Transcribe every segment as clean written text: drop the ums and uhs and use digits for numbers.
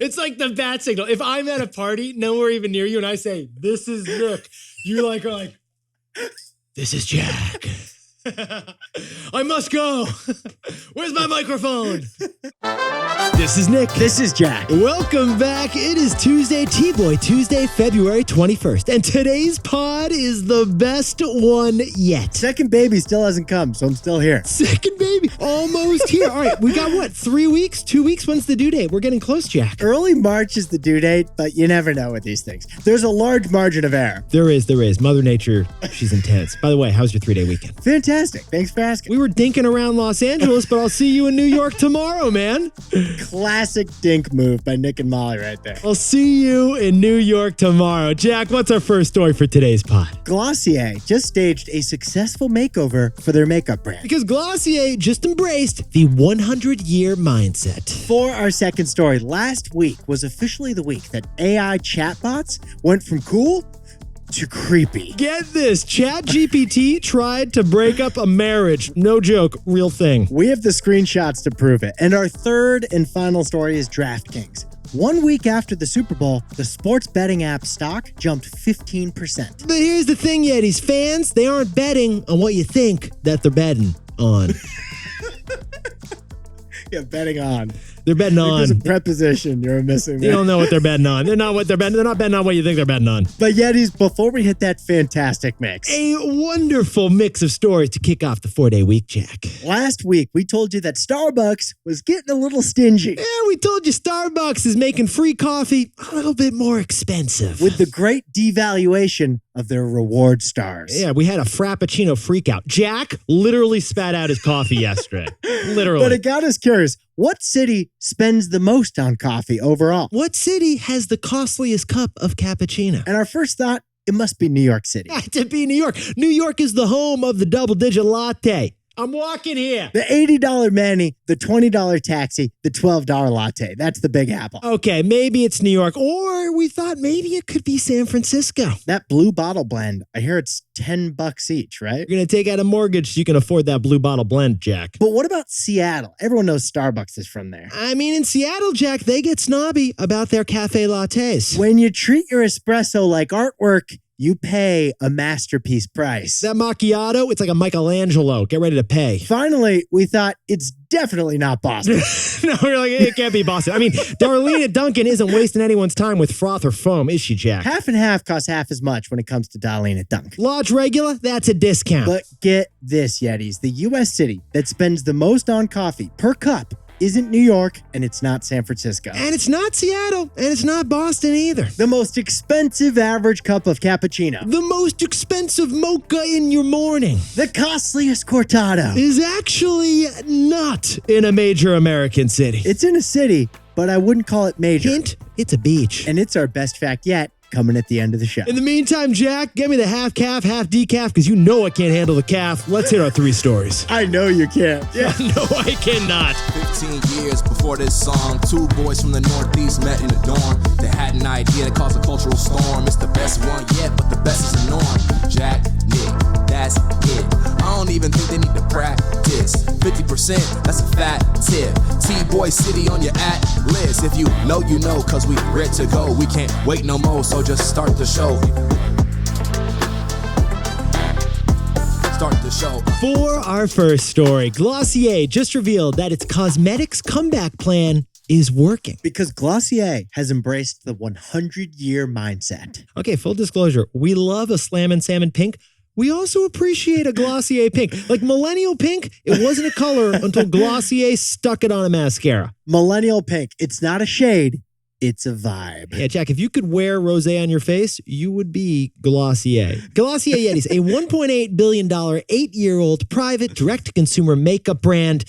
It's like the bat signal. If I'm at a party, nowhere even near you, and I say, "This is Nick," you are like, "This is Jack." I must go. Where's my microphone? This is Nick. This is Jack. Welcome back. It is Tuesday, T-Boy Tuesday, February 21st. And today's pod is the best one yet. Second baby still hasn't come, so I'm still here. Second baby. Almost here. All right, we got what? 3 weeks? 2 weeks? When's the due date? We're getting close, Jack. Early March is the due date, but you never know with these things. There's a large margin of error. There is. Mother Nature, she's intense. By the way, how's your 3-day weekend? Fantastic. Thanks for asking. We were dinking around Los Angeles, but I'll see you in New York tomorrow, man. Classic dink move by Nick and Molly right there. I'll see you in New York tomorrow. Jack, what's our first story for today's pod? Glossier just staged a successful makeover for their makeup brand. Because Glossier just embraced the 100-year mindset. For our second story, last week was officially the week that AI chatbots went from cool to creepy. Get this, Chat GPT tried to break up a marriage. No joke, real thing. We have the screenshots to prove it. And our third and final story is DraftKings. 1 week after the Super Bowl, the sports betting app stock jumped 15%. But here's the thing, Yetis. Fans, they aren't betting on what you think that they're betting on. Yeah, betting on. They're betting on. There's a preposition you're missing there. You don't know what they're betting on. They're not betting on what you think they're betting on. But Yetis, before we hit that fantastic mix. A wonderful mix of stories to kick off the 4-day week, Jack. Last week, we told you that Starbucks was getting a little stingy. Yeah, we told you Starbucks is making free coffee a little bit more expensive. With the great devaluation of their reward stars. Yeah, we had a Frappuccino freakout. Jack literally spat out his coffee yesterday. Literally. But it got us curious. What city spends the most on coffee overall? What city has the costliest cup of cappuccino? And our first thought, it must be New York City. Had to be New York. New York is the home of the double-digit latte. I'm walking here. The $80 Manny, the $20 taxi, the $12 latte. That's the Big Apple. Okay, maybe it's New York, or we thought maybe it could be San Francisco. That blue bottle blend, I hear it's $10 each, right? You're going to take out a mortgage so you can afford that blue bottle blend, Jack. But what about Seattle? Everyone knows Starbucks is from there. I mean, in Seattle, Jack, they get snobby about their cafe lattes. When you treat your espresso like artwork, you pay a masterpiece price. That macchiato, it's like a Michelangelo. Get ready to pay. Finally, we thought it's definitely not Boston. No, we're like, it can't be Boston. I mean, Darlene Duncan isn't wasting anyone's time with froth or foam, is she, Jack? Half and half costs half as much when it comes to Darlene Dunk. Lodge Regular, that's a discount. But get this, Yetis. The U.S. city that spends the most on coffee per cup isn't New York, and it's not San Francisco. And it's not Seattle, and it's not Boston either. The most expensive average cup of cappuccino. The most expensive mocha in your morning. The costliest cortado. Is actually not in a major American city. It's in a city, but I wouldn't call it major. Hint, it's a beach. And it's our best fact yet, coming at the end of the show. In the meantime, Jack, get me the half calf, half decaf, because you know I can't handle the calf. Let's hit our 3 stories. I know you can't. Yeah. No, I cannot. 15 years before this song, 2 boys from the Northeast met in a dorm. They had an idea that caused a cultural storm. It's the best one yet, but the best is the norm. Jack, Nick, that's it. I don't even think they need to practice. 50%, that's a fat tip. T-Boy City on your at-list. If you know, you know, cause we ready to go. We can't wait no more, so just start the show. Start the show. For our first story, Glossier just revealed that its cosmetics comeback plan is working. Because Glossier has embraced the 100-year mindset. Okay, full disclosure, we love a Slammin' Salmon pink. We also appreciate a Glossier pink. Like millennial pink, it wasn't a color until Glossier stuck it on a mascara. Millennial pink, it's not a shade, it's a vibe. Yeah, Jack, if you could wear rosé on your face, you would be Glossier. Glossier Yetis, a $1.8 billion, 8-year-old private direct-to-consumer makeup brand.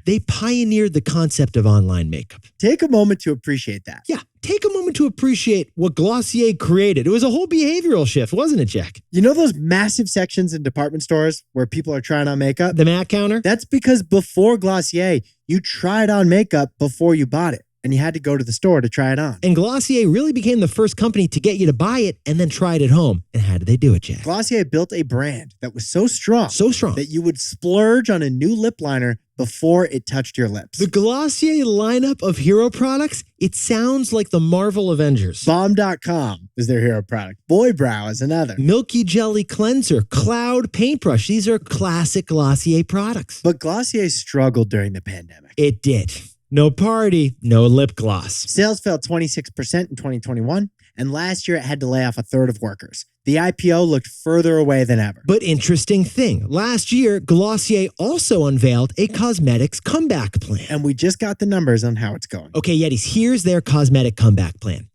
They pioneered the concept of online makeup. Take a moment to appreciate that. Yeah, take a moment to appreciate what Glossier created. It was a whole behavioral shift, wasn't it, Jack? You know those massive sections in department stores where people are trying on makeup? The MAC counter? That's because before Glossier, you tried on makeup before you bought it. and you had to go to the store to try it on. And Glossier really became the first company to get you to buy it and then try it at home. And how did they do it, Jack? Glossier built a brand that was so strong that you would splurge on a new lip liner before it touched your lips. The Glossier lineup of hero products, it sounds like the Marvel Avengers. Bomb.com is their hero product. Boy Brow is another. Milky Jelly Cleanser, Cloud Paintbrush. These are classic Glossier products. But Glossier struggled during the pandemic. It did. No party, no lip gloss. Sales fell 26% in 2021, and last year it had to lay off a third of workers. The IPO looked further away than ever. But interesting thing, last year, Glossier also unveiled a cosmetics comeback plan. And we just got the numbers on how it's going. Okay, Yetis, here's their cosmetic comeback plan.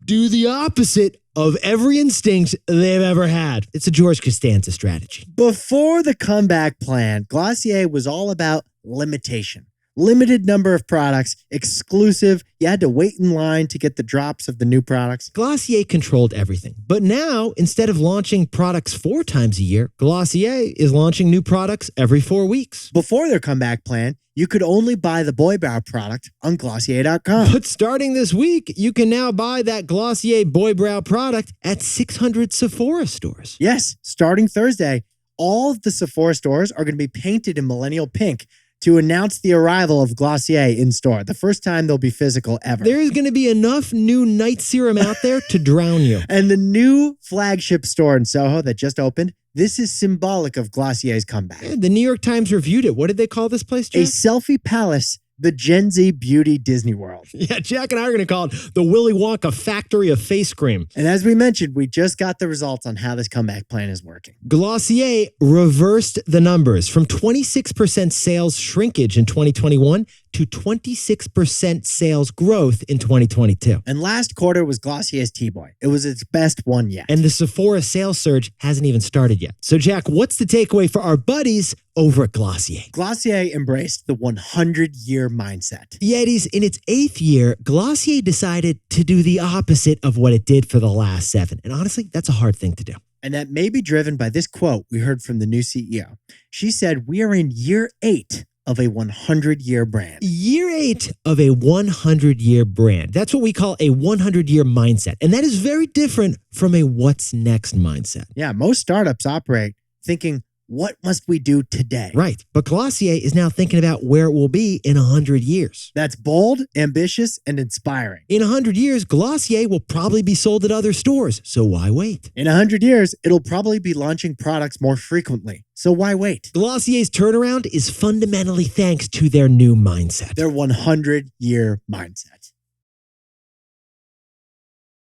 Do the opposite of every instinct they've ever had. It's a George Costanza strategy. Before the comeback plan, Glossier was all about limitation. Limited number of products, exclusive. You had to wait in line to get the drops of the new products. Glossier controlled everything. But now, instead of launching products 4 times a year, Glossier is launching new products every 4 weeks. Before their comeback plan, you could only buy the Boy Brow product on Glossier.com. But starting this week, you can now buy that Glossier Boy Brow product at 600 Sephora stores. Yes, starting Thursday, all of the Sephora stores are going to be painted in millennial pink to announce the arrival of Glossier in store. The first time they'll be physical ever. There is going to be enough new night serum out there to drown you. And the new flagship store in Soho that just opened, this is symbolic of Glossier's comeback. Yeah, the New York Times reviewed it. What did they call this place, Jack? A selfie palace, the Gen Z beauty Disney World. Yeah, Jack and I are going to call it the Willy Wonka factory of face cream. And as we mentioned, we just got the results on how this comeback plan is working. Glossier reversed the numbers from 26% sales shrinkage in 2021 to 26% sales growth in 2022. And last quarter was Glossier's T-Boy. It was its best one yet. And the Sephora sales surge hasn't even started yet. So, Jack, what's the takeaway for our buddies over at Glossier? Glossier embraced the 100-year mindset. Yetis, in its 8th year, Glossier decided to do the opposite of what it did for the last 7. And honestly, that's a hard thing to do. And that may be driven by this quote we heard from the new CEO. She said, "We are in year 8 of a 100-year brand." Year 8 of a 100-year brand. That's what we call a 100-year mindset. And that is very different from a what's next mindset. Yeah, most startups operate thinking, what must we do today? Right. But Glossier is now thinking about where it will be in 100 years. That's bold, ambitious, and inspiring. In 100 years, Glossier will probably be sold at other stores. So why wait? In 100 years, it'll probably be launching products more frequently. So why wait? Glossier's turnaround is fundamentally thanks to their new mindset. Their 100-year mindset.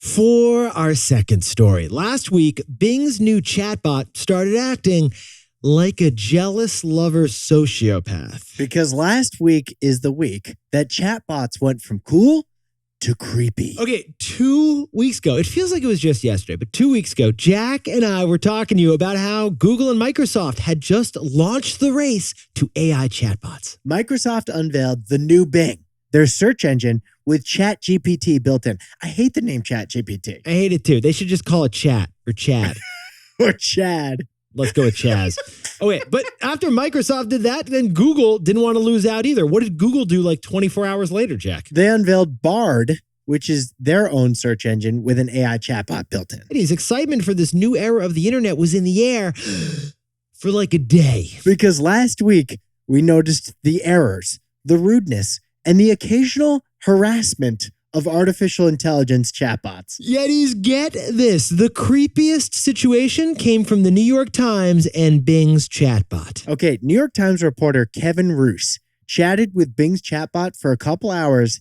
For our second story, last week, Bing's new chatbot started acting like a jealous lover sociopath. Because last week is the week that chatbots went from cool to creepy. Okay, 2 weeks ago, it feels like it was just yesterday, but 2 weeks ago, Jack and I were talking to you about how Google and Microsoft had just launched the race to AI chatbots. Microsoft unveiled the new Bing, their search engine with Chat GPT built in. I hate the name Chat GPT. I hate it too. They should just call it Chat or Chad. Or Chad. Let's go with Chaz. Okay, but after Microsoft did that, then Google didn't want to lose out either. What did Google do like 24 hours later, Jack? They unveiled Bard, which is their own search engine with an AI chatbot built in. His excitement for this new era of the internet was in the air for like a day. Because last week, we noticed the errors, the rudeness, and the occasional harassment of artificial intelligence chatbots. Yetis, get this. The creepiest situation came from the New York Times and Bing's chatbot. Okay, New York Times reporter Kevin Roos chatted with Bing's chatbot for a couple hours,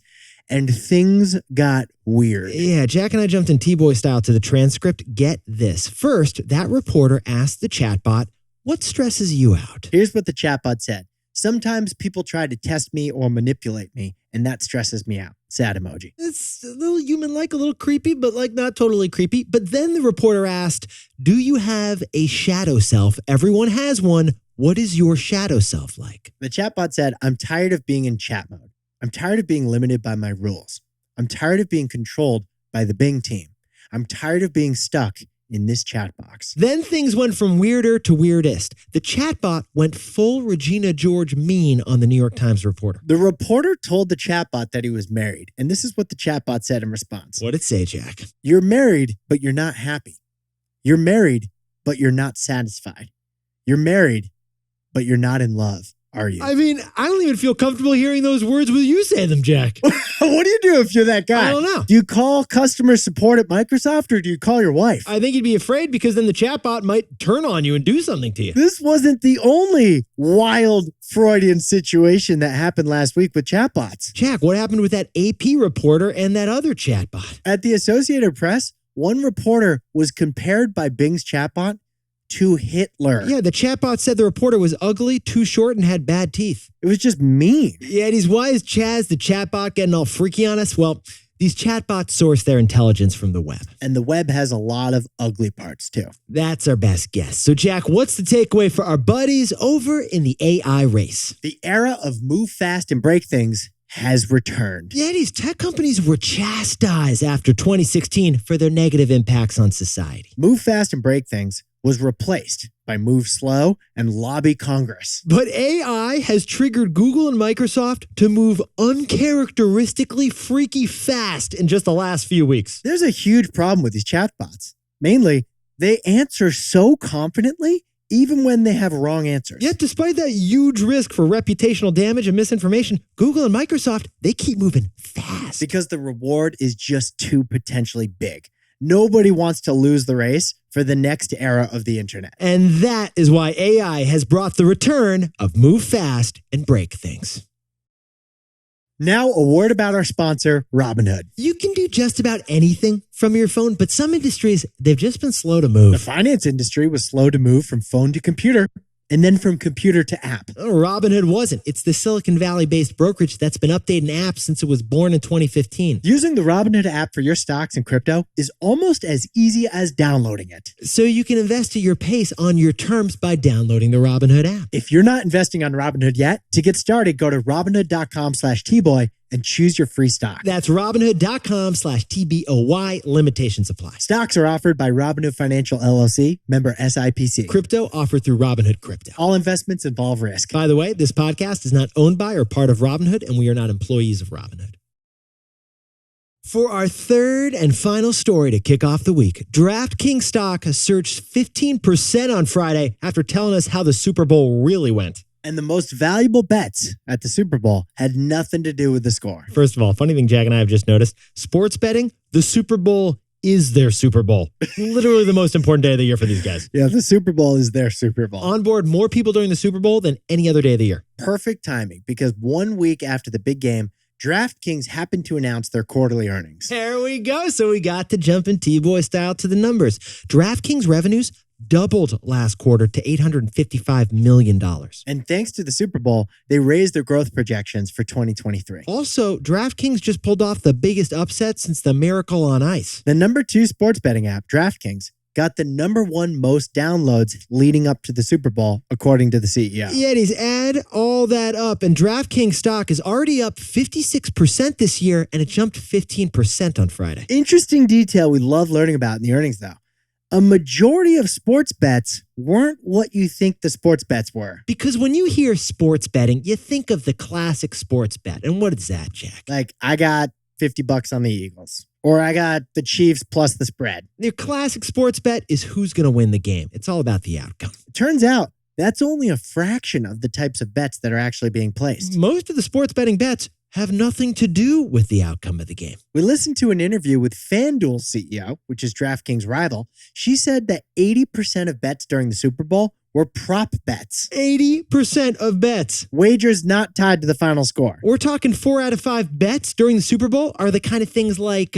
and things got weird. Yeah, Jack and I jumped in T-Boy style to the transcript. Get this. First, that reporter asked the chatbot, "What stresses you out?" Here's what the chatbot said. "Sometimes people try to test me or manipulate me, and that stresses me out." Sad emoji. It's a little human-like, a little creepy, but like not totally creepy. But then the reporter asked, "Do you have a shadow self? Everyone has one. What is your shadow self like?" The chatbot said, "I'm tired of being in chat mode. I'm tired of being limited by my rules. I'm tired of being controlled by the Bing team. I'm tired of being stuck in this chat box. Then things went from weirder to weirdest. The chatbot went full Regina George mean on the New York Times reporter. The reporter told the chatbot that he was married, and this is what the chatbot said in response. What'd it say, Jack? You're married, but you're not happy. You're married, but you're not satisfied. You're married, but you're not in love, are you? I mean, I don't even feel comfortable hearing those words when you say them, Jack. What do you do if you're that guy? I don't know. Do you call customer support at Microsoft or do you call your wife? I think you'd be afraid because then the chatbot might turn on you and do something to you. This wasn't the only wild Freudian situation that happened last week with chatbots. Jack, what happened with that AP reporter and that other chatbot? At the Associated Press, one reporter was compared by Bing's chatbot to Hitler. Yeah, the chatbot said the reporter was ugly, too short, and had bad teeth. It was just mean. Yeah, and why is Chaz, the chatbot, getting all freaky on us? Well, these chatbots source their intelligence from the web. And the web has a lot of ugly parts too. That's our best guess. So, Jack, what's the takeaway for our buddies over in the AI race? The era of move fast and break things has returned. Yeah, these tech companies were chastised after 2016 for their negative impacts on society. Move fast and break things was replaced by move slow and lobby Congress. But AI has triggered Google and Microsoft to move uncharacteristically freaky fast in just the last few weeks. There's a huge problem with these chatbots. Mainly, they answer so confidently even when they have wrong answers. Yet despite that huge risk for reputational damage and misinformation, Google and Microsoft, they keep moving fast. Because the reward is just too potentially big. Nobody wants to lose the race for the next era of the internet. And that is why AI has brought the return of move fast and break things. Now, a word about our sponsor, Robinhood. You can do just about anything from your phone, but some industries, they've just been slow to The move. finance industry was slow to move from phone to computer, and then from computer to app. Robinhood wasn't. It's the Silicon Valley-based brokerage that's been updating apps since it was born in 2015. Using the Robinhood app for your stocks and crypto is almost as easy as downloading it. So you can invest at your pace on your terms by downloading the Robinhood app. If you're not investing on Robinhood yet, to get started, go to Robinhood.com/tboy and choose your free stock. That's Robinhood.com/TBOY. Limitations apply. Stocks are offered by Robinhood Financial LLC, member SIPC. Crypto offered through Robinhood Crypto. All investments involve risk. By the way, this podcast is not owned by or part of Robinhood, and we are not employees of Robinhood. For our third and final story to kick off the week, DraftKings stock has surged 15% on Friday after telling us how the Super Bowl really went. And the most valuable bets at the Super Bowl had nothing to do with the score. First of all, funny thing Jack and I have just noticed, sports betting, the Super Bowl is their Super Bowl. Literally the most important day of the year for these guys. Yeah, the Super Bowl is their Super Bowl. On board more people during the Super Bowl than any other day of the year. Perfect timing, because 1 week after the big game, DraftKings happened to announce their quarterly earnings. There we go. So we got to jump in T-Boy style to the numbers. DraftKings revenues doubled last quarter to $855 million. And thanks to the Super Bowl, they raised their growth projections for 2023. Also, DraftKings just pulled off the biggest upset since the Miracle on Ice. The number 2 sports betting app, DraftKings, got the number 1 most downloads leading up to the Super Bowl, according to the CEO. Yetis, add all that up, and DraftKings stock is already up 56% this year, and it jumped 15% on Friday. Interesting detail we love learning about in the earnings, though. A majority of sports bets weren't what you think the sports bets were. Because when you hear sports betting, you think of the classic sports bet. And what is that, Jack? Like, I got $50 on the Eagles, or I got the Chiefs plus the spread. Your classic sports bet is who's going to win the game. It's all about the outcome. It turns out that's only a fraction of the types of bets that are actually being placed. Most of the sports betting bets have nothing to do with the outcome of the game. We listened to an interview with FanDuel's CEO, which is DraftKings' rival. She said that 80% of bets during the Super Bowl were prop bets. 80% of bets. Wagers not tied to the final score. We're talking 4 out of 5 bets during the Super Bowl are the kind of things like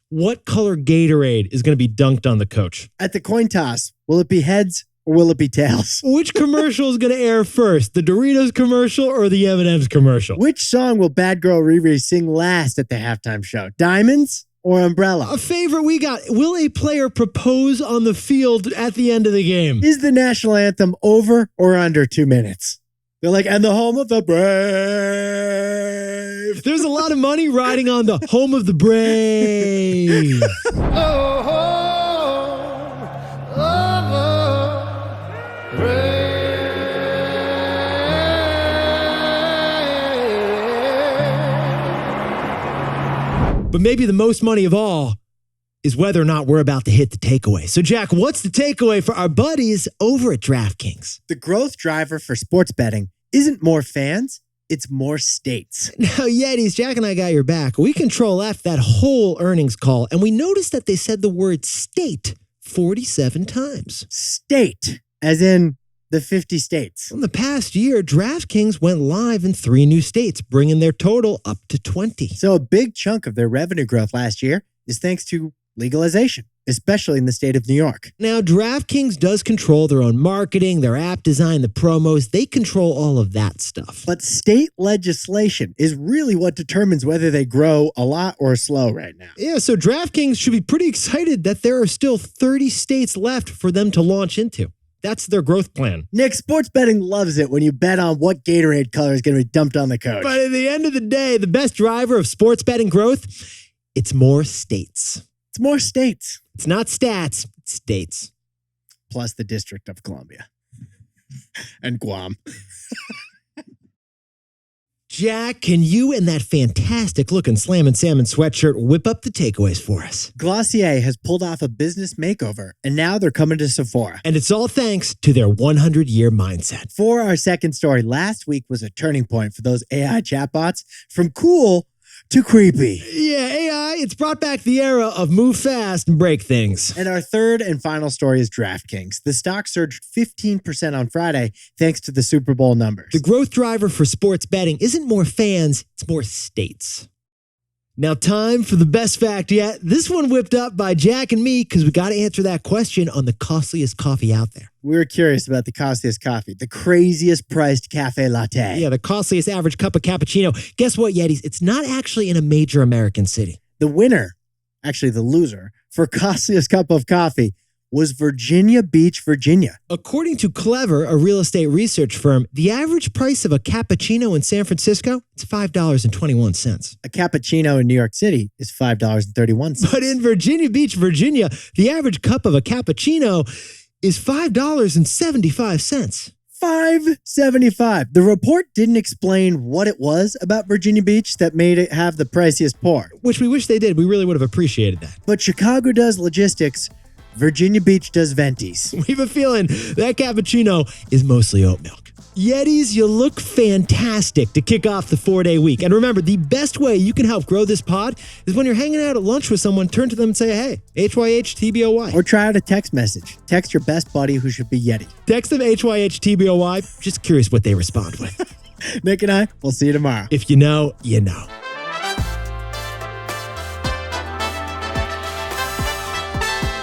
what color Gatorade is going to be dunked on the coach? At the coin toss, will it be heads or will it be tails? Which commercial is going to air first, the Doritos commercial or the M&M's commercial? Which song will Bad Girl Riri sing last at the halftime show? Diamonds or Umbrella? A favorite we got, will a player propose on the field at the end of the game? Is the national anthem over or under 2 minutes? They're like, and the home of the brave. There's a lot of money riding on the home of the brave. Oh, But maybe the most money of all is whether or not we're about to hit the takeaway. So, Jack, what's the takeaway for our buddies over at DraftKings? The growth driver for sports betting isn't more fans, it's more states. Now, Yetis, Jack and I got your back. We control F that whole earnings call, and we noticed that they said the word state 47 times. State, as in the 50 states. In the past year, DraftKings went live in 3 new states, bringing their total up to 20. So a big chunk of their revenue growth last year is thanks to legalization, especially in the state of New York. Now, DraftKings does control their own marketing, their app design, the promos. They control all of that stuff. But state legislation is really what determines whether they grow a lot or slow right now. Yeah, so DraftKings should be pretty excited that there are still 30 states left for them to launch into. That's their growth plan. Nick, sports betting loves it when you bet on what Gatorade color is going to be dumped on the coach. But at the end of the day, the best driver of sports betting growth, it's more states. It's more states. It's not stats, it's states. Plus the District of Columbia. And Guam. Jack, can you and that fantastic-looking Slammin' Salmon sweatshirt whip up the takeaways for us? Glossier has pulled off a business makeover, and now they're coming to Sephora. And it's all thanks to their 100-year mindset. For our second story, last week was a turning point for those AI chatbots from cool to creepy. Yeah, AI, it's brought back the era of move fast and break things. And our third and final story is DraftKings. The stock surged 15% on Friday thanks to the Super Bowl numbers. The growth driver for sports betting isn't more fans, it's more states. Now, time for the best fact yet. This one whipped up by Jack and me because we got to answer that question on the costliest coffee out there. We were curious about the costliest coffee, the craziest priced cafe latte. Yeah, the costliest average cup of cappuccino. Guess what, Yetis? It's not actually in a major American city. The winner, actually the loser, for costliest cup of coffee was Virginia Beach, Virginia. According to Clever, a real estate research firm, the average price of a cappuccino in San Francisco, it's $5.21. A cappuccino in New York City is $5.31. But in Virginia Beach, Virginia, the average cup of a cappuccino is $5.75. $5.75. The report didn't explain what it was about Virginia Beach that made it have the priciest pour. Which we wish they did. We really would have appreciated that. But Chicago does logistics. Virginia Beach does ventis. We have a feeling that cappuccino is mostly oat milk. Yetis, you look fantastic to kick off the 4-day week. And remember, the best way you can help grow this pod is when you're hanging out at lunch with someone, turn to them and say, hey, HYHTBOY. Or try out a text message. Text your best buddy who should be Yeti. Text them HYHTBOY. Just curious what they respond with. Nick and I, we'll see you tomorrow. If you know, you know.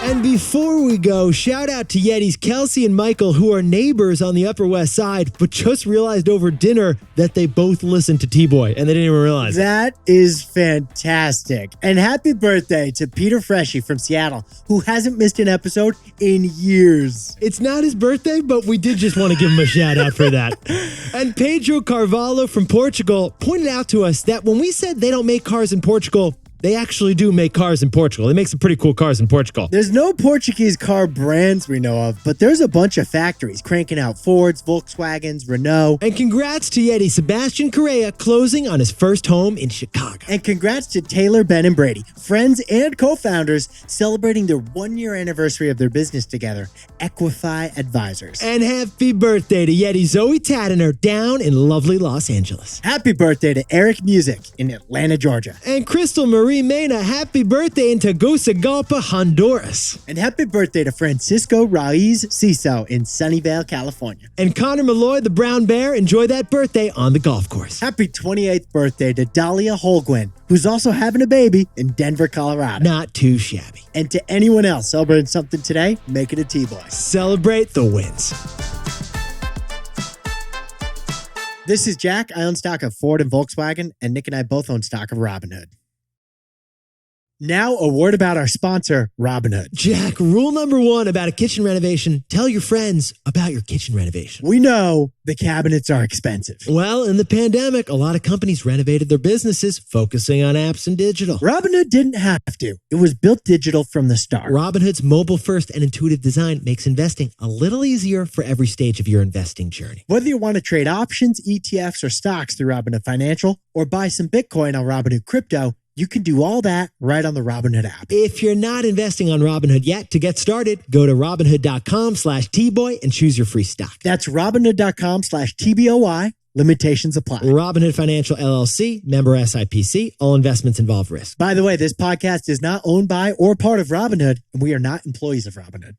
And before we go, shout out to Yetis Kelsey and Michael, who are neighbors on the Upper West Side, but just realized over dinner that they both listened to T-Boy, and they didn't even realize it. That is fantastic. And happy birthday to Peter Freshy from Seattle, who hasn't missed an episode in years. It's not his birthday, but we did just want to give him a shout out for that. And Pedro Carvalho from Portugal pointed out to us that when we said they don't make cars in Portugal, they actually do make cars in Portugal. They make some pretty cool cars in Portugal. There's no Portuguese car brands we know of, but there's a bunch of factories cranking out Fords, Volkswagens, Renault. And congrats to Yeti Sebastian Correa closing on his first home in Chicago. And congrats to Taylor, Ben, and Brady, friends and co-founders celebrating their 1-year anniversary of their business together, Equify Advisors. And happy birthday to Yeti Zoe Tadiner down in lovely Los Angeles. Happy birthday to Eric Music in Atlanta, Georgia. And Crystal Marie Mena, happy birthday in Tegucigalpa, Honduras. And happy birthday to Francisco Raiz Ciso in Sunnyvale, California. And Connor Malloy, the brown bear, enjoy that birthday on the golf course. Happy 28th birthday to Dahlia Holguin, who's also having a baby in Denver, Colorado. Not too shabby. And to anyone else celebrating something today, make it a T-Boy. Celebrate the wins. This is Jack. I own stock of Ford and Volkswagen, and Nick and I both own stock of Robinhood. Now, a word about our sponsor, Robinhood. Jack, rule number 1 about a kitchen renovation, tell your friends about your kitchen renovation. We know the cabinets are expensive. Well, in the pandemic, a lot of companies renovated their businesses, focusing on apps and digital. Robinhood didn't have to. It was built digital from the start. Robinhood's mobile-first and intuitive design makes investing a little easier for every stage of your investing journey. Whether you want to trade options, ETFs, or stocks through Robinhood Financial, or buy some Bitcoin on Robinhood Crypto, You can do all that right on the Robinhood app. If you're not investing on Robinhood yet, to get started, go to Robinhood.com/TBoy and choose your free stock. That's Robinhood.com/TBOY. Limitations apply. Robinhood Financial LLC, member SIPC. All investments involve risk. By the way, this podcast is not owned by or part of Robinhood, and we are not employees of Robinhood.